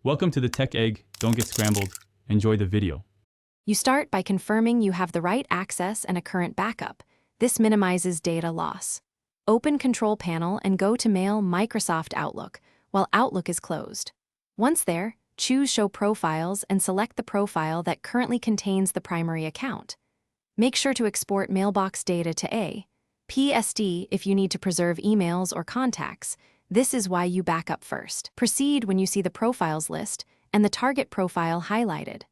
Welcome to the Tech Egg. Don't get scrambled. Enjoy the video. You start by confirming you have the right access and a current backup. This minimizes data loss. Open Control Panel and go to Mail Microsoft Outlook while Outlook is closed. Once there, choose Show Profiles and select the profile that currently contains the primary account. Make sure to export mailbox data to PSD if you need to preserve emails or contacts. This is why you back up first. Proceed when you see the profiles list and the target profile highlighted.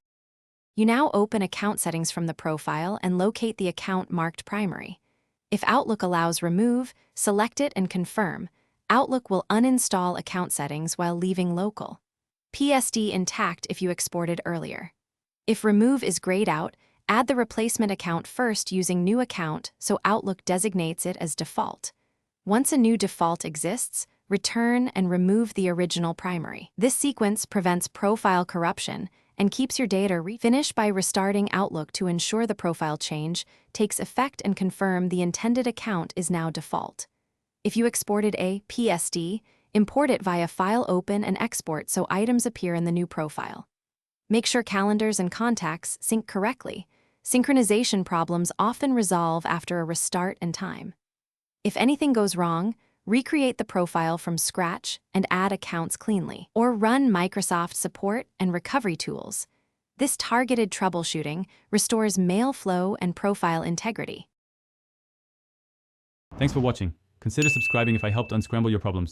You now open account settings from the profile and locate the account marked primary. If Outlook allows remove, select it and confirm. Outlook will uninstall account settings while leaving local. PSD intact if you exported earlier. If remove is grayed out, add the replacement account first using new account so Outlook designates it as default. Once a new default exists, return and remove the original primary. This sequence prevents profile corruption and keeps your data Finish by restarting Outlook to ensure the profile change takes effect and confirm the intended account is now default. If you exported a PSD, import it via File Open and Export so items appear in the new profile. Make sure calendars and contacts sync correctly. Synchronization problems often resolve after a restart and time. If anything goes wrong, recreate the profile from scratch and add accounts cleanly, or run Microsoft support and recovery tools. This targeted troubleshooting restores mail flow and profile integrity. Thanks for watching. Consider subscribing if I helped unscramble your problems.